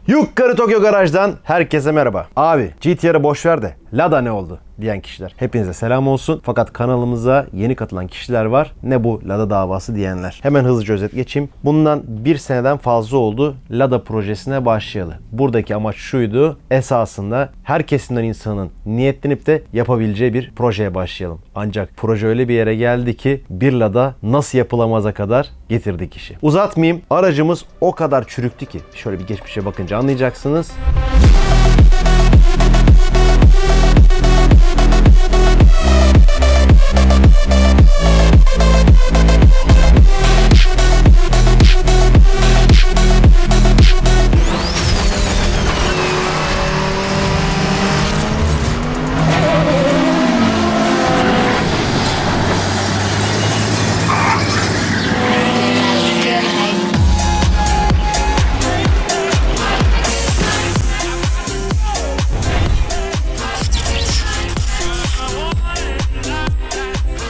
Yukarı Tokyo Garaj'dan herkese merhaba. Abi GTR'ı boş ver de Lada ne oldu diyen kişiler. Hepinize selam olsun. Fakat kanalımıza yeni katılan kişiler var. Ne bu Lada davası diyenler. Hemen hızlıca özet geçeyim. Bundan bir seneden fazla oldu Lada projesine başlayalı. Buradaki amaç şuydu. Esasında her kesimden insanın niyetlenip de yapabileceği bir projeye başlayalım. Ancak proje öyle bir yere geldi ki bir Lada nasıl yapılamaza kadar getirdik işi. Uzatmayayım. Aracımız o kadar çürüktü ki. Şöyle bir geçmişe bakınca anlayacaksınız.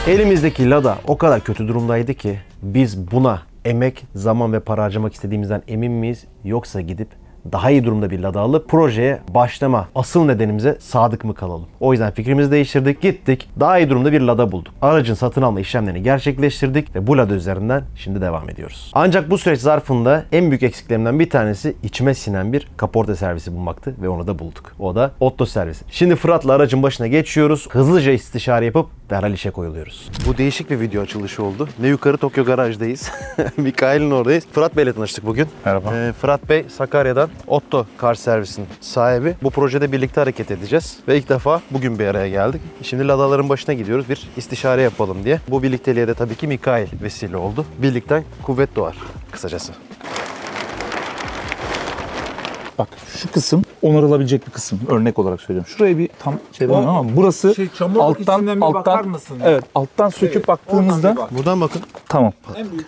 Elimizdeki Lada o kadar kötü durumdaydı ki biz buna emek, zaman ve para harcamak istediğimizden emin miyiz? Yoksa gidip daha iyi durumda bir Lada alıp projeye başlama asıl nedenimize sadık mı kalalım? O yüzden fikrimizi değiştirdik, gittik daha iyi durumda bir Lada bulduk. Aracın satın alma işlemlerini gerçekleştirdik ve bu Lada üzerinden şimdi devam ediyoruz. Ancak bu süreç zarfında en büyük eksiklerimden bir tanesi içime sinen bir kaporta servisi bulmaktı ve onu da bulduk. O da Otto servisi. Şimdi Fırat'la aracın başına geçiyoruz. Hızlıca istişare yapıp derhal işe koyuluyoruz. Bu değişik bir video açılışı oldu. Ne yukarı Tokyo Garaj'dayız. Mikail'in oradayız. Fırat Bey'le tanıştık bugün. Merhaba. Fırat Bey Sakarya'dan Otto Car Service'in sahibi. Bu projede birlikte hareket edeceğiz. Ve ilk defa bugün bir araya geldik. Şimdi Lada'ların başına gidiyoruz. Bir istişare yapalım diye. Bu birlikteliğe de tabii ki Mikail vesile oldu. Birlikten kuvvet doğar kısacası. Bak şu kısım onarılabilecek bir kısım. Örnek olarak söylüyorum. Şuraya bir tam çevirelim ama burası alttan söküp baktığımızda Buradan bakın. tamam.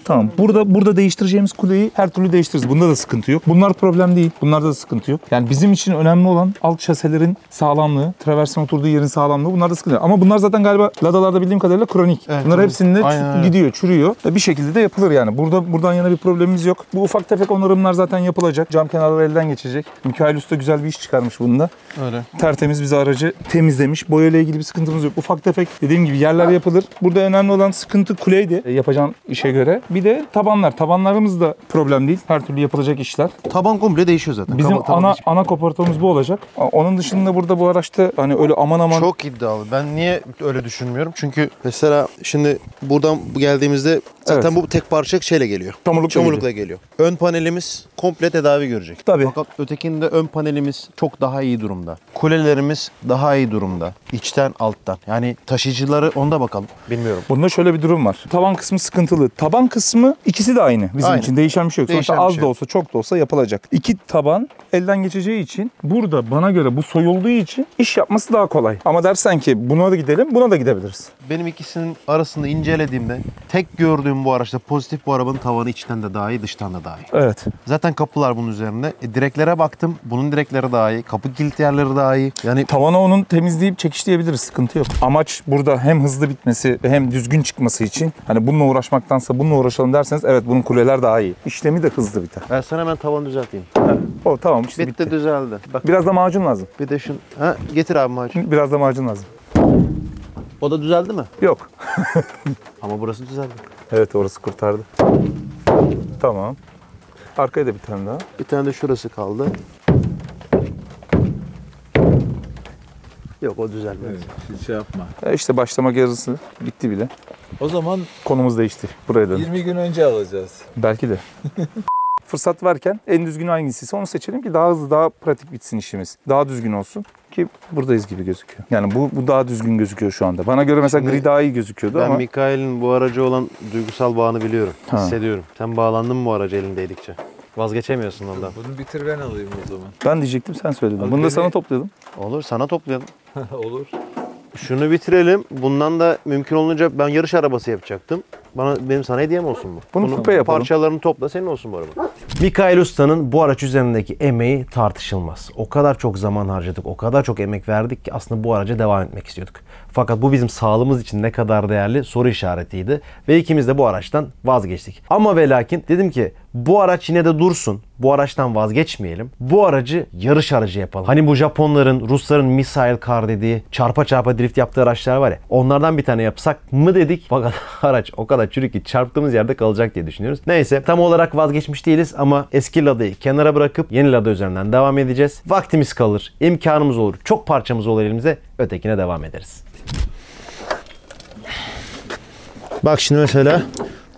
Tamam. Burada değiştireceğimiz kuleyi her türlü değiştiririz. Bunda da sıkıntı yok. Bunlar problem değil. Bunlarda da sıkıntı yok. Yani bizim için önemli olan alt şaselerin sağlamlığı, traversin oturduğu yerin sağlamlığı. Bunlarda sıkıntı yok. Ama bunlar zaten galiba Lada'larda bildiğim kadarıyla kronik. Evet, bunlar hepsinde gidiyor, çürüyor. Bir şekilde de yapılır yani. Buradan yana bir problemimiz yok. Bu ufak tefek onarımlar zaten yapılacak. Cam kenarları elden geçecek. Mikail Usta güzel bir iş çıkarmış bunda. Öyle. Tertemiz bize aracı temizlemiş. Boyayla ilgili bir sıkıntımız yok. Ufak tefek dediğim gibi yerler yapılır. Burada önemli olan sıkıntı kuleydi yapacağın işe göre. Bir de tabanlar. Tabanlarımız da problem değil. Her türlü yapılacak işler. Taban komple değişiyor zaten. Bizim ana kopartımız bu olacak. Onun dışında burada bu araçta hani öyle aman çok iddialı. Ben niye öyle düşünmüyorum? Çünkü mesela şimdi buradan geldiğimizde zaten bu tek parça şeyle geliyor. Çamurlukla geliyor. Ön panelimiz komple tedavi görecek. Tabii. Fakat ötekinde ön panelimiz çok daha iyi durumda. Kulelerimiz daha iyi durumda. İçten alttan. Yani taşıyıcıları onda bakalım. Bilmiyorum. Bunda şöyle bir durum var. Taban kısmı sıkıntılı. Taban kısmı ikisi de aynı. Bizim için değişen bir şey yok. Sonuçta az da olsa çok da olsa yapılacak. İki taban elden geçeceği için burada bana göre bu soyulduğu için iş yapması daha kolay. Ama dersen ki buna da gidelim, buna da gidebiliriz. Benim ikisinin arasında incelediğimde tek gördüğüm bu araçta pozitif bu arabanın tavanı içten de daha iyi, dıştan da daha iyi. Evet. Zaten kapılar bunun üzerinde. Direklere baktım. Bunun direkleri daha iyi. Kapı kilit yerleri daha iyi. Yani tavana onun temizleyip çekişleyebiliriz. Sıkıntı yok. Amaç burada hem hızlı bitmesi hem düzgün çıkması için. Hani bununla uğraşmaktansa bununla uğraşalım derseniz evet bunun kuleler daha iyi. İşlemi de hızlı biter. Ben sana hemen tavanı düzelteyim. O tamam işte bitti. Düzeldi. Bak. Biraz da macun lazım. Bir de şun. Getir abi macun. Biraz da macun lazım. O da düzeldi mi? Yok. Ama burası düzeldi. Evet orası kurtardı. Tamam. Arkaya da bir tane daha. Bir tane de şurası kaldı. Yok o düzelmedi. Evet, şey yapma. İşte başlamak yarısı bitti bile. O zaman konumuz değişti. Buraya dön. 20 gün önce alacağız. Belki de. Fırsat varken en düzgün hangisiyse onu seçelim ki daha hızlı, daha pratik bitsin işimiz. Daha düzgün olsun ki buradayız gibi gözüküyor. Yani bu daha düzgün gözüküyor şu anda. Bana göre mesela gri daha iyi gözüküyordu ama. Ben Mikail'in bu araca olan duygusal bağını biliyorum. Hissediyorum. Sen bağlandın mı bu araca elindeydikçe? Vazgeçemiyorsun ondan. Bunu bitir ben alayım o zaman. Ben diyecektim sen söyledin. Bunu da sana topladım. Olur sana toplayalım. Olur. Şunu bitirelim. Bundan da mümkün olunca ben yarış arabası yapacaktım. Benim sana hediyem olsun bu. Bunu kupe yapalım. Parçalarını topla senin olsun bu araba. Mikail Usta'nın bu araç üzerindeki emeği tartışılmaz. O kadar çok zaman harcadık, o kadar çok emek verdik ki aslında bu araca devam etmek istiyorduk. Fakat bu bizim sağlığımız için ne kadar değerli soru işaretiydi. Ve ikimiz de bu araçtan vazgeçtik. Ama ve lakin dedim ki bu araç yine de dursun. Bu araçtan vazgeçmeyelim. Bu aracı yarış aracı yapalım. Hani bu Japonların, Rusların missile car dediği çarpa çarpa drift yaptığı araçlar var ya. Onlardan bir tane yapsak mı dedik. Fakat araç o kadar çürük ki çarptığımız yerde kalacak diye düşünüyoruz. Neyse tam olarak vazgeçmiş değiliz ama eski Lada'yı kenara bırakıp yeni Lada üzerinden devam edeceğiz. Vaktimiz kalır, imkanımız olur, çok parçamız olur elimize. Ötekine devam ederiz. Bak şimdi mesela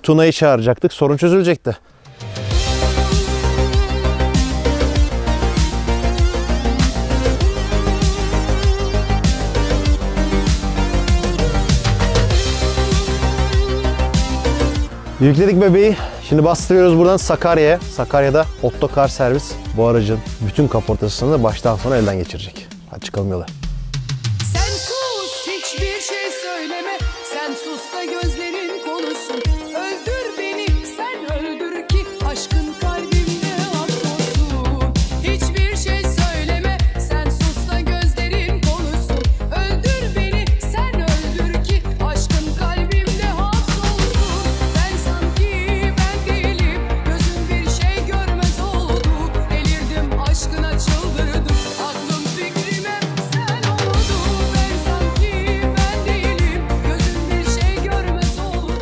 Tuna'yı çağıracaktık. Sorun çözülecekti. Yükledik bebeği. Şimdi bastırıyoruz buradan Sakarya'ya. Sakarya'da Ottokar servis bu aracın bütün kaportasını baştan sona elden geçirecek. Hadi çıkalım yola. Sen sus, hiçbir şey söyleme. Sen sus da gözlerin konuşsun. Öldür beni, sen öldür ki aşkın kalbimde hapsolsun. Hiçbir şey söyleme. Sen sus da gözlerin konuşsun. Öldür beni, sen öldür ki aşkın kalbimde hapsolsun. Ben sanki ben değilim, gözüm bir şey görmez oldu. Delirdim, aşkına çıldırdım. Aklım fikrim hep sen oldu. Ben sanki ben değilim, gözüm bir şey görmez oldu.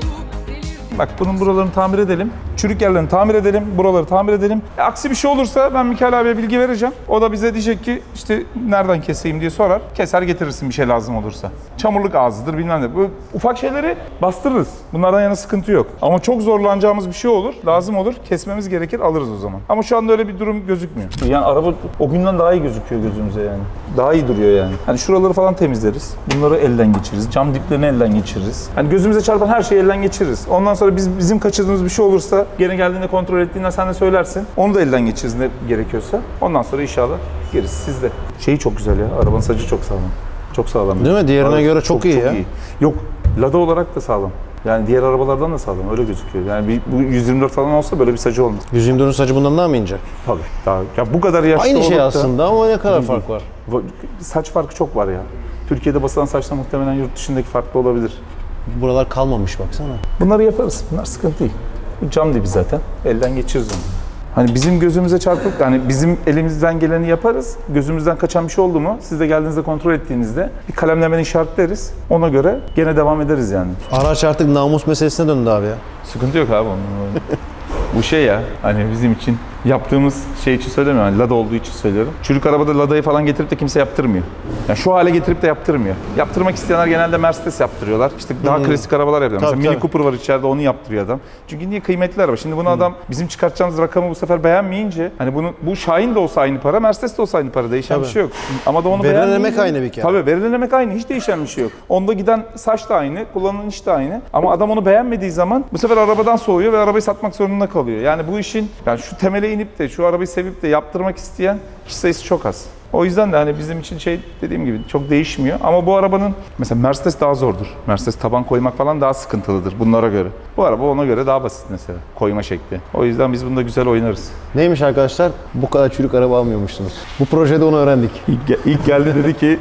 Delirdim. Bak bunun buralarını tamir edelim. Çürük yerlerini tamir edelim. Buraları tamir edelim. Aksi bir şey olursa ben Mikail abiye bilgi vereceğim. O da bize diyecek ki işte nereden keseyim diye sorar. Keser getirirsin bir şey lazım olursa. Çamurluk ağzıdır bilmem ne. Bu ufak şeyleri bastırırız. Bunlardan yana sıkıntı yok. Ama çok zorlanacağımız bir şey olur. Lazım olur. Kesmemiz gerekir. Alırız o zaman. Ama şu anda öyle bir durum gözükmüyor. Yani araba o günden daha iyi gözüküyor gözümüze yani. Daha iyi duruyor yani. Hani şuraları falan temizleriz. Bunları elden geçiririz. Cam diplerini elden geçiririz. Hani gözümüze çarpan her şeyi elden geçiririz. Ondan sonra bizim kaçırdığımız bir şey olursa gene geldiğinde kontrol ettiğinde sen de söylersin. Onu da elden geçiririz ne gerekiyorsa. Ondan sonra inşallah gerisi sizde. Şeyi çok güzel ya. Arabanın sacı çok sağlam. Çok sağlam. Değil mi? Diğerine göre çok iyi ya. Yok, Lada olarak da sağlam. Yani diğer arabalardan da sağlam. Öyle gözüküyor. Yani bu 124 falan olsa böyle bir sacı olmaz. 124'ün sacı bundan daha mı ince? Tabii. Daha, ya bu kadar yaşlı Aynı şey olup da- aslında ama ne kadar fark var? Saç farkı çok var ya. Türkiye'de basılan saçla muhtemelen yurt dışındaki farklı olabilir. Buralar kalmamış baksana. Bunları yaparız. Bunlar sıkıntı değil. Bu cam dibi zaten. Elden geçiririz onu. Hani bizim gözümüze çarpıp, hani bizim elimizden geleni yaparız. Gözümüzden kaçan bir şey oldu mu, siz de geldiğinizde kontrol ettiğinizde bir kalemlemeni işaretleriz. Ona göre gene devam ederiz yani. Araç artık namus meselesine döndü abi ya. Sıkıntı yok abi onun. Bu şey ya, hani bizim için yaptığımız şey için söylemiyorum, hani Lada olduğu için söylüyorum. Çürük arabada Lada'yı falan getirip de kimse yaptırmıyor. Yani şu hale getirip de yaptırmıyor. Yaptırmak isteyenler genelde Mercedes yaptırıyorlar. İşte daha klasik arabalar yapıyor. Mesela Mini Cooper var içeride, onu yaptırıyor adam. Çünkü niye kıymetli araba? Şimdi bunu adam bizim çıkartacağımız rakamı bu sefer beğenmeyince, hani bu Şahin de olsa aynı para, Mercedes de olsa aynı para, değişen bir şey yok. Ama da onu verilen beğenmeyince- emek aynı bir kere. Tabii verilen emek aynı, hiç değişen bir şey yok. Onda giden saç da aynı, kullanılan iş de aynı. Ama adam onu beğenmediği zaman bu sefer arabadan soğuyor ve arabayı satmak zorunda kalıyor. Yani bu işin, yani şu temele inip de şu arabayı sevip de yaptırmak isteyen kişi sayısı çok az. O yüzden de hani bizim için şey, dediğim gibi çok değişmiyor. Ama bu arabanın mesela Mercedes daha zordur. Mercedes taban koymak falan daha sıkıntılıdır bunlara göre. Bu araba ona göre daha basit mesela koyma şekli. O yüzden biz bunda güzel oynarız. Neymiş arkadaşlar? Bu kadar çürük araba almıyormuşsunuz. Bu projede onu öğrendik. İlk geldi dedi ki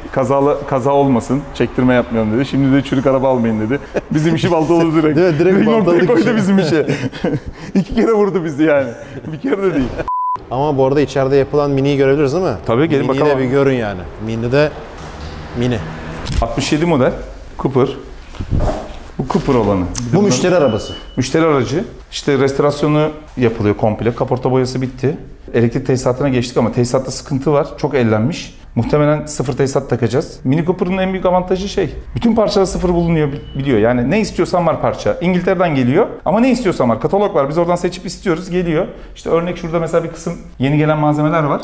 kaza olmasın, çektirme yapmayalım dedi. Şimdi de çürük araba almayın dedi. Bizim işi baltalı direkt. Değil mi? Direkt baltalı ortaya koydu işi. bizim işe. 2 kere vurdu bizi yani. Bir kere de değil. Ama bu arada içeride yapılan Mini'yi görebiliriz değil mi? Tabii, gelin Mini'yi bakalım. de bir görün yani. Mini de Mini. 67 model Cooper. Bu Cooper olanı. Bu müşteri arabası. Müşteri aracı. İşte restorasyonu yapılıyor komple. Kaporta boyası bitti. Elektrik tesisatına geçtik ama tesisatta sıkıntı var. Çok ellenmiş. Muhtemelen sıfır tesisat takacağız. Mini Cooper'ın en büyük avantajı şey, bütün parçalar sıfır bulunuyor, biliyor. Yani ne istiyorsan var parça. İngiltere'den geliyor ama ne istiyorsan var. Katalog var. Biz oradan seçip istiyoruz, geliyor. İşte örnek şurada mesela bir kısım yeni gelen malzemeler var.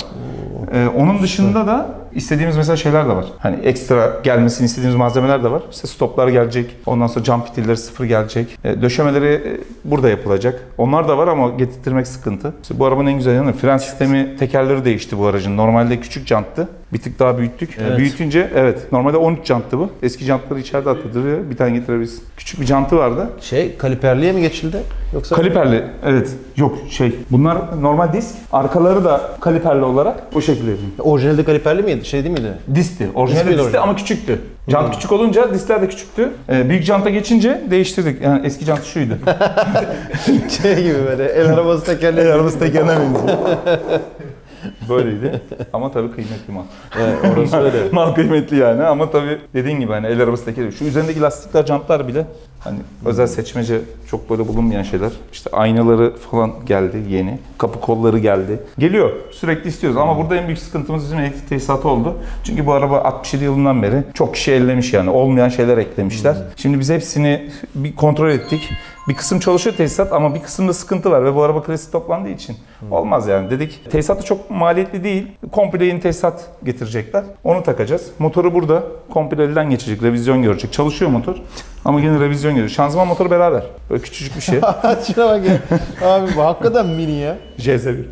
Onun dışında da istediğimiz mesela şeyler de var. Hani ekstra gelmesini istediğimiz malzemeler de var. İşte stoplar gelecek. Ondan sonra cam fitilleri sıfır gelecek. Döşemeleri burada yapılacak. Onlar da var ama getirtmek sıkıntı. İşte bu arabanın en güzel yanı fren sistemi, tekerleri değişti bu aracın. Normalde küçük janttı. Bir tık daha büyüttük. Evet. Büyütünce evet, normalde 13 janttı bu. Eski jantları içeride atladı. Bir tane getirebiliriz. Küçük bir jantı vardı. Kaliperliye mi geçildi? Yoksa Kaliperli, evet. Yok bunlar normal disk. Arkaları da kaliperli olarak o şekilde. orijinalde kaliperli miydi? şey değil miydi? Disti. Orijinali Disti disti ama küçüktü. Jant küçük olunca distler de küçüktü. Büyük janta geçince değiştirdik. Yani eski jantı şuydu. Şey gibi böyle el arabası tekerleği. El arabası tekerine benziyor. Böyleydi. Ama tabii kıymetli mal. Evet, orası öyle. Mal kıymetli yani ama tabii dediğin gibi hani el arabası tekerleği. Şu üzerindeki lastikler, jantlar bile hani özel seçmece çok böyle bulunmayan şeyler. İşte aynaları falan geldi yeni. Kapı kolları geldi. Geliyor. Sürekli istiyoruz ama burada en büyük sıkıntımız bizim elektrik tesisatı oldu. Çünkü bu araba 67 yılından beri çok kişi ellemiş yani. Olmayan şeyler eklemişler. Şimdi biz hepsini bir kontrol ettik. Bir kısım çalışıyor tesisat ama bir kısımda sıkıntı var ve bu araba klasik toplandığı için olmaz yani. Dedik tesisat da çok maliyetli değil. Komple yeni tesisat getirecekler. Onu takacağız. Motoru burada komple elden geçecek, revizyon görecek. Çalışıyor motor ama yine revizyon görecek. Şanzıman motoru beraber. Böyle küçücük bir şey. Şuna bak ya. Abi bu hakikaten mini ya. JZ1.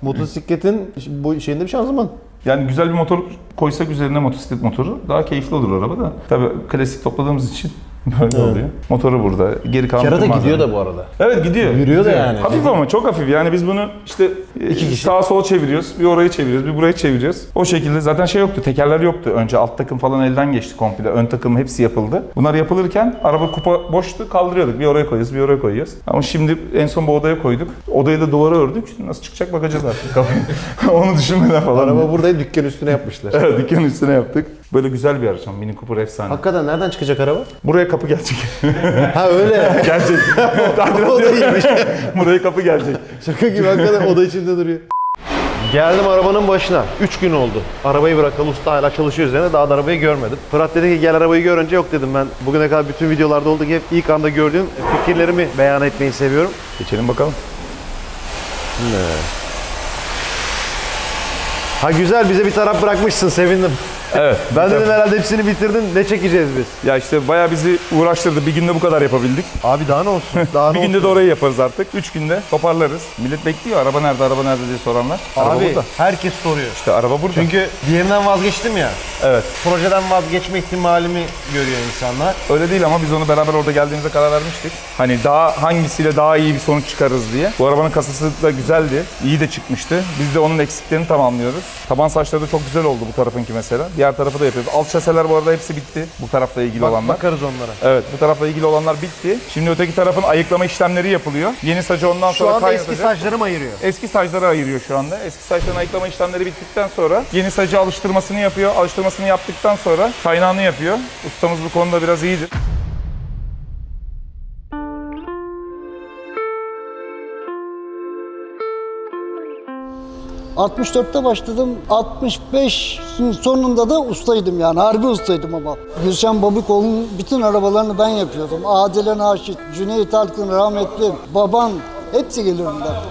Motosikletin bu şeyinde bir şanzıman. Yani güzel bir motor koysak üzerine motosiklet motoru daha keyifli olur araba da. Tabii klasik topladığımız için böyle oluyor. Motoru burada. Geri kalan Kerata malzeme. gidiyor da bu arada. Evet gidiyor. Yürüyor da yani. Hafif ama çok hafif. Yani biz bunu işte sağa sola çeviriyoruz. Bir orayı çeviriyoruz, bir burayı çeviriyoruz. O şekilde zaten şey yoktu. Tekerler yoktu. Önce alt takım falan elden geçti komple. Ön takım hepsi yapıldı. Bunlar yapılırken araba kupa boştu. Kaldırıyorduk. Bir oraya koyuyoruz, bir oraya koyuyoruz. Ama şimdi en son bu odaya koyduk. Odayı da duvara ördük. Nasıl çıkacak bakacağız artık kapıyı. Onu düşünmeden falan. Araba buradayım, dükkan üstüne yapmışlar. Evet, dükkanın üstüne yaptık. Böyle güzel bir araç ama Mini Cooper efsane. Hakikaten nereden çıkacak araba? Buraya kapı gelecek. Ha öyle. Gelecek. O da iyiymiş. Buraya kapı gelecek. Şaka gibi hakikaten oda içinde duruyor. Geldim arabanın başına. 3 gün oldu. Arabayı bırakalı, usta hala çalışıyor üzerine. Daha da arabayı görmedim. Fırat dedi ki gel arabayı görünce, yok dedim ben. Bugüne kadar bütün videolarda olduğu gibi ilk anda gördüğüm fikirlerimi beyan etmeyi seviyorum. Geçelim bakalım. Ha güzel, bize bir taraf bırakmışsın, sevindim. Evet. Ben dedim herhalde hepsini bitirdin, ne çekeceğiz biz? Ya işte bayağı bizi uğraştırdı. Bir günde bu kadar yapabildik. Abi daha ne olsun? Daha ne Bir olsun? günde de orayı yaparız artık. 3 günde toparlarız. Millet bekliyor. Araba nerede, araba nerede diye soranlar. Araba Abi burada. herkes soruyor. İşte araba burada. Çünkü diğerinden vazgeçtim ya. Evet. Projeden vazgeçme ihtimalimi görüyor insanlar. Öyle değil ama biz onu beraber orada geldiğimizde karar vermiştik. Hani daha hangisiyle daha iyi bir sonuç çıkarız diye. Bu arabanın kasası da güzeldi. İyi de çıkmıştı. Biz de onun eksiklerini tamamlıyoruz. Taban saçları da çok güzel oldu bu tarafınki mesela. Diğer tarafı da yapıyoruz. Alt şaseler bu arada hepsi bitti. Bu tarafla ilgili olanlar. Bakarız onlara. Evet, bu tarafla ilgili olanlar bitti. Şimdi öteki tarafın ayıklama işlemleri yapılıyor. Yeni sacı ondan Şu sonra anda kaynatacak. eski saçlarım ayırıyor. Eski saçları ayırıyor şu anda. Eski saçların ayıklama işlemleri bittikten sonra yeni sacı alıştırmasını yapıyor. Alıştırmasını yaptıktan sonra kaynağını yapıyor. Ustamız bu konuda biraz iyidir. ...64'te başladım. 65 sonunda da ustaydım yani. Harbi ustaydım ama. Gülşen Babikoğlu'nun bütün arabalarını ben yapıyordum. Adile Naşit, Cüneyt Arkın rahmetli, babam hepsi geliyorlar.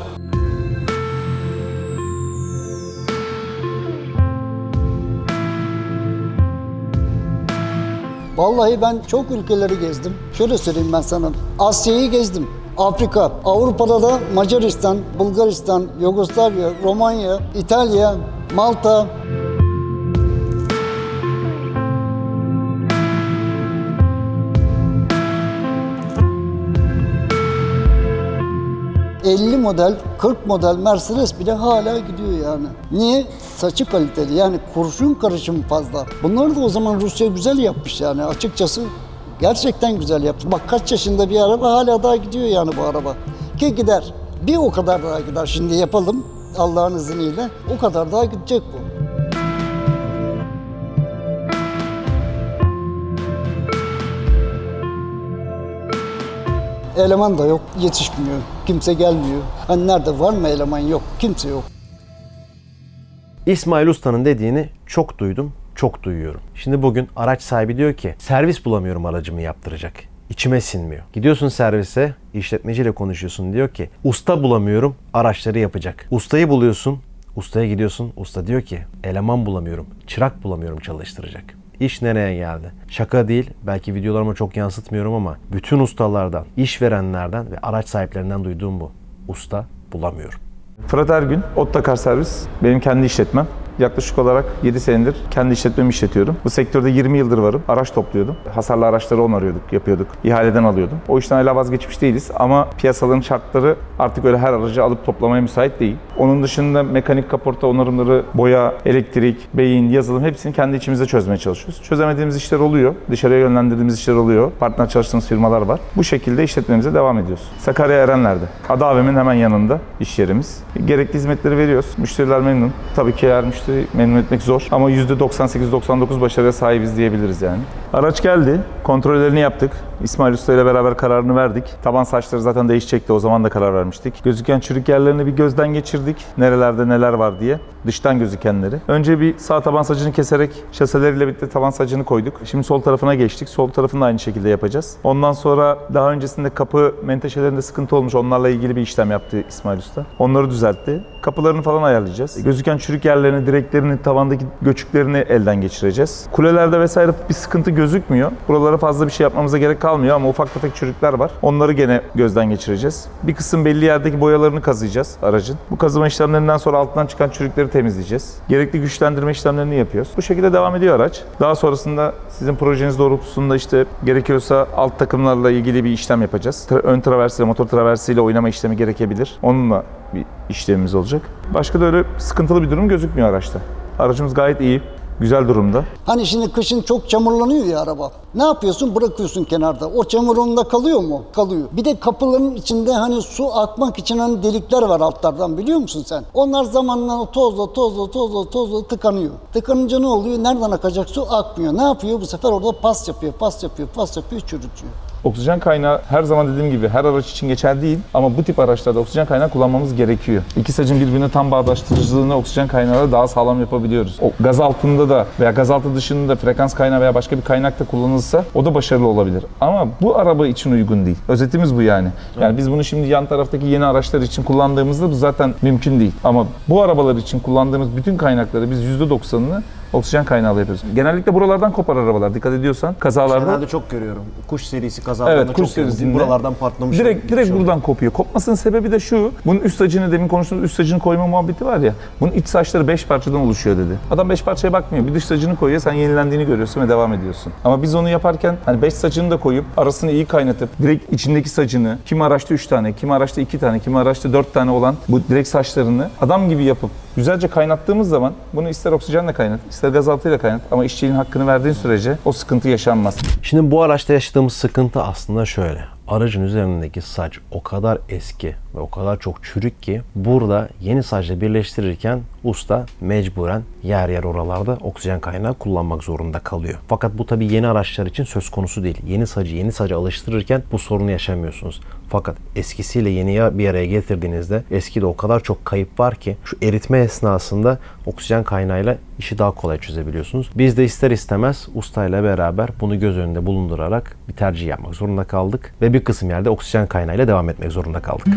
Vallahi ben çok ülkeleri gezdim. Şöyle söyleyeyim ben sana. Asya'yı gezdim. Afrika, Avrupa'da da Macaristan, Bulgaristan, Yugoslavya, Romanya, İtalya, Malta. ...50 model, 40 model Mercedes bile hala gidiyor yani. Niye? Saçı kaliteli yani kurşun karışımı fazla. Bunları da o zaman Rusya güzel yapmış yani açıkçası. Gerçekten güzel yaptı. Bak kaç yaşında bir araba hala daha gidiyor yani bu araba. Ki gider. Bir o kadar daha gider. Şimdi yapalım Allah'ın izniyle. O kadar daha gidecek bu. Eleman da yok, yetişmiyor. Kimse gelmiyor. Hani nerede var mı eleman yok, kimse yok. İsmail Usta'nın dediğini çok duydum, çok duyuyorum. Şimdi bugün araç sahibi diyor ki servis bulamıyorum aracımı yaptıracak. İçime sinmiyor. Gidiyorsun servise, işletmeciyle konuşuyorsun, diyor ki usta bulamıyorum, araçları yapacak. Ustayı buluyorsun, ustaya gidiyorsun, usta diyor ki eleman bulamıyorum, çırak bulamıyorum çalıştıracak. İş nereye geldi? Şaka değil, belki videolarıma çok yansıtmıyorum ama bütün ustalardan, işverenlerden ve araç sahiplerinden duyduğum bu. Usta bulamıyorum. Fırat Ergün, Ottakar Servis. Benim kendi işletmem. Yaklaşık olarak 7 senedir kendi işletmemi işletiyorum. Bu sektörde 20 yıldır varım. Araç topluyordum. Hasarlı araçları onarıyorduk, yapıyorduk. İhaleden alıyordum. O işten hala vazgeçmiş değiliz ama piyasaların şartları artık öyle her aracı alıp toplamaya müsait değil. Onun dışında mekanik kaporta onarımları, boya, elektrik, beyin, yazılım hepsini kendi içimizde çözmeye çalışıyoruz. Çözemediğimiz işler oluyor. Dışarıya yönlendirdiğimiz işler oluyor. Partner çalıştığımız firmalar var. Bu şekilde işletmemize devam ediyoruz. Sakarya Erenler'de. Ada AVM'nin hemen yanında iş yerimiz. Gerekli hizmetleri veriyoruz. Müşteriler memnun. Tabii ki her müşteri memnun etmek zor ama %98-99 başarıya sahibiz diyebiliriz yani. Araç geldi. Kontrollerini yaptık. İsmail Usta ile beraber kararını verdik. Taban saçları zaten değişecekti. O zaman da karar vermiştik. Gözüken çürük yerlerini bir gözden geçirdik. Nerelerde neler var diye. Dıştan gözükenleri. Önce bir sağ taban sacını keserek şaseleriyle birlikte taban sacını koyduk. Şimdi sol tarafına geçtik. Sol tarafını da aynı şekilde yapacağız. Ondan sonra daha öncesinde kapı menteşelerinde sıkıntı olmuş. Onlarla ilgili bir işlem yaptı İsmail Usta. Onları düzeltti. Kapılarını falan ayarlayacağız. Gözüken çürük yerlerini, direklerini, tavandaki göçüklerini elden geçireceğiz. Kulelerde vesaire bir sıkıntı gözükmüyor. Buralara fazla bir şey yapmamıza gerek kalmıyor ama ufak tefek çürükler var. Onları gene gözden geçireceğiz. Bir kısım belli yerdeki boyalarını kazıyacağız aracın. Bu kazıma işlemlerinden sonra altından çıkan çürükleri temizleyeceğiz. Gerekli güçlendirme işlemlerini yapıyoruz. Bu şekilde devam ediyor araç. Daha sonrasında sizin projeniz doğrultusunda işte gerekiyorsa alt takımlarla ilgili bir işlem yapacağız. Ön traversiyle, motor traversiyle oynama işlemi gerekebilir. Onunla bir işlemimiz olacak. Başka da öyle sıkıntılı bir durum gözükmüyor araçta. Aracımız gayet iyi. Güzel durumda. Hani şimdi kışın çok çamurlanıyor ya araba. Ne yapıyorsun? Bırakıyorsun kenarda. O çamur onda kalıyor mu? Kalıyor. Bir de kapıların içinde hani su akmak için hani delikler var altlardan, biliyor musun sen? Onlar zamanla tozla tıkanıyor. Tıkanınca ne oluyor? Nereden akacak su? Akmıyor. Ne yapıyor? Bu sefer orada pas yapıyor, çürütüyor. Oksijen kaynağı her zaman dediğim gibi her araç için geçerli değil ama bu tip araçlarda oksijen kaynağı kullanmamız gerekiyor. İki sacın birbirine tam bağdaştırıcılığını oksijen kaynağıyla daha sağlam yapabiliyoruz. O gaz altında da veya gaz altı dışında da frekans kaynağı veya başka bir kaynak da kullanılırsa o da başarılı olabilir. Ama bu araba için uygun değil. Özetimiz bu yani. Yani biz bunu şimdi yan taraftaki yeni araçlar için kullandığımızda bu zaten mümkün değil. Ama bu arabalar için kullandığımız bütün kaynakları biz %90'ını oksijen kaynağıyla yapıyoruz. Genellikle buralardan kopar arabalar. Dikkat ediyorsan kazalarda. Genelde çok görüyorum. Kuş serisi kazalarında Evet, kuş çok görüyorum. serisinde Buralardan patlamış. Direkt buradan kopuyor. Kopmasının sebebi de şu. Bunun üst sacını, demin konuştuğumuz üst sacını koyma muhabbeti var ya. Bunun iç saçları 5 parçadan oluşuyor dedi. Adam 5 parçaya bakmıyor. Bir dış sacını koyuyor. Sen yenilendiğini görüyorsun ve devam ediyorsun. Ama biz onu yaparken hani 5 sacını da koyup arasını iyi kaynatıp direkt içindeki sacını, kimi araçta 3 tane, kimi araçta 2 tane, kimi araçta 4 tane olan bu direkt saçlarını adam gibi yapıp güzelce kaynattığımız zaman bunu ister oksijenle kaynat, ister gazaltıyla kaynat ama işçiliğin hakkını verdiğin sürece o sıkıntı yaşanmaz. Şimdi bu araçta yaşadığımız sıkıntı aslında şöyle. Aracın üzerindeki saç o kadar eski ve o kadar çok çürük ki burada yeni saçla birleştirirken usta mecburen yer yer oralarda oksijen kaynağı kullanmak zorunda kalıyor. Fakat bu tabii yeni araçlar için söz konusu değil. Yeni saca alıştırırken bu sorunu yaşamıyorsunuz. Fakat eskisiyle yeniyi bir araya getirdiğinizde eskide o kadar çok kayıp var ki şu eritme esnasında oksijen kaynağıyla işi daha kolay çözebiliyorsunuz. Biz de ister istemez ustayla beraber bunu göz önünde bulundurarak bir tercih yapmak zorunda kaldık ve bir kısım yerde oksijen kaynağıyla devam etmek zorunda kaldık.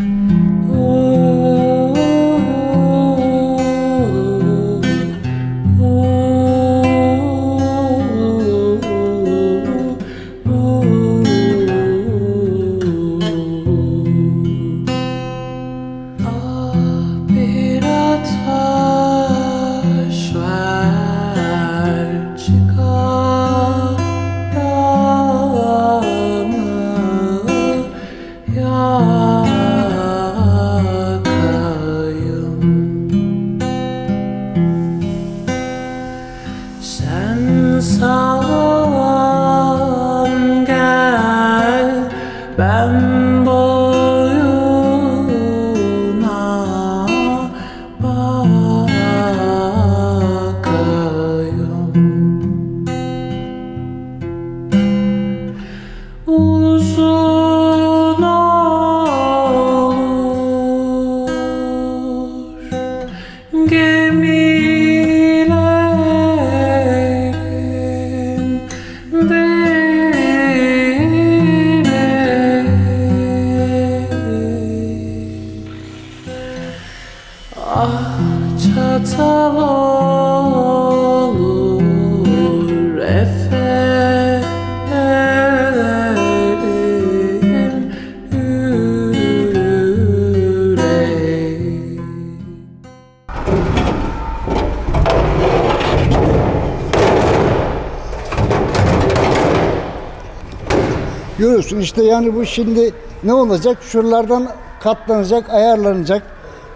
Görüyorsun işte yani bu şimdi ne olacak? Şuralardan katlanacak, ayarlanacak.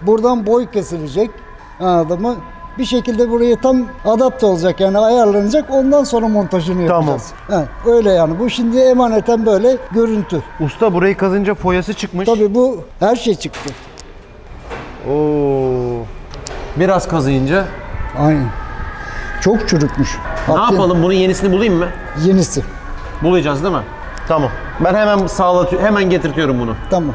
Buradan boy kesilecek. Anladın mı? Bir şekilde buraya tam adapte olacak yani ayarlanacak. Ondan sonra montajını yapacağız. Tamam. Öyle yani. Bu şimdi emaneten böyle görüntü. Usta burayı kazınca foyası çıkmış. Tabii bu her şey çıktı. Oo. Biraz kazıyınca. Aynen. Çok çürükmüş. Ne yapalım? Bunun yenisini bulayım mı? Yenisi. Bulacağız değil mi? Tamam. Ben hemen getirtiyorum bunu. Tamam.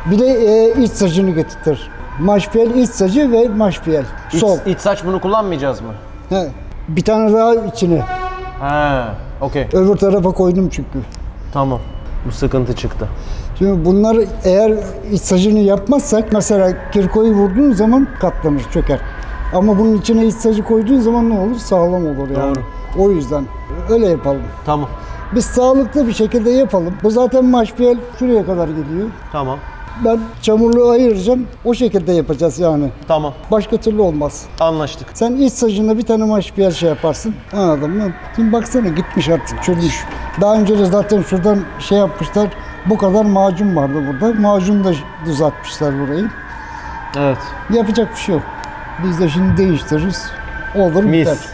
Bir de iç sacını getirtir. Maşpiyel iç sacı ve maşpiyel. Sol. İç saç bunu kullanmayacağız mı? He. Bir tane daha içine. He, okey. Öbür tarafa koydum çünkü. Tamam. Bu sıkıntı çıktı. Şimdi bunlar eğer iç sacını yapmazsak mesela kirkoyu vurduğun zaman katlanır, çöker. Ama bunun içine iç sacı koyduğun zaman ne olur? Sağlam olur yani. Doğru. O yüzden öyle yapalım. Tamam. Biz sağlıklı bir şekilde yapalım. Bu zaten maşpiyel şuraya kadar geliyor. Tamam. Ben çamurluğu ayıracağım. O şekilde yapacağız yani. Tamam. Başka türlü olmaz. Anlaştık. Sen iç sacında bir tane maşpiyel şey yaparsın. Anladın mı? Şimdi baksana gitmiş artık, çürümüş. Daha önce de zaten şuradan şey yapmışlar. Bu kadar macun vardı burada. Macun da düzeltmişler burayı. Evet. Yapacak bir şey yok. Biz de şimdi değiştiririz. Olur biter. Mis.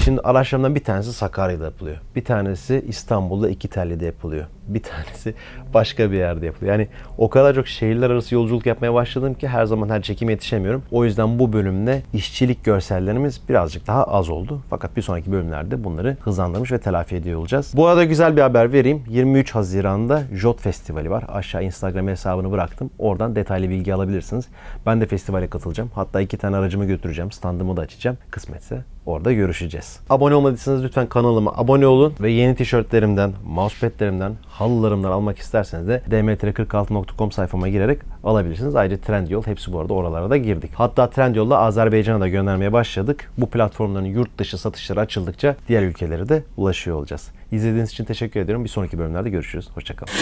Şimdi araçlarımdan bir tanesi Sakarya'da yapılıyor. Bir tanesi İstanbul'da İkitelli'de yapılıyor. Bir tanesi başka bir yerde yapılıyor. Yani o kadar çok şehirler arası yolculuk yapmaya başladım ki her zaman her çekime yetişemiyorum. O yüzden bu bölümde işçilik görsellerimiz birazcık daha az oldu. Fakat bir sonraki bölümlerde bunları hızlandırmış ve telafi ediyor olacağız. Bu arada güzel bir haber vereyim. 23 Haziran'da JOT Festivali var. Aşağı Instagram hesabını bıraktım. Oradan detaylı bilgi alabilirsiniz. Ben de festivale katılacağım. Hatta 2 tane aracımı götüreceğim. Standımı da açacağım. Kısmetse orada görüşeceğiz. Abone olmadıysanız lütfen kanalıma abone olun ve yeni tişörtlerimden, mousepadlerimden, halılarımdan almak isterseniz de dmtr46.com sayfama girerek alabilirsiniz. Ayrıca Trendyol, hepsi bu arada oralara da girdik. Hatta Trendyol'da Azerbaycan'a da göndermeye başladık. Bu platformların yurt dışı satışları açıldıkça diğer ülkelere de ulaşıyor olacağız. İzlediğiniz için teşekkür ediyorum. Bir sonraki bölümlerde görüşürüz. Hoşça kalın.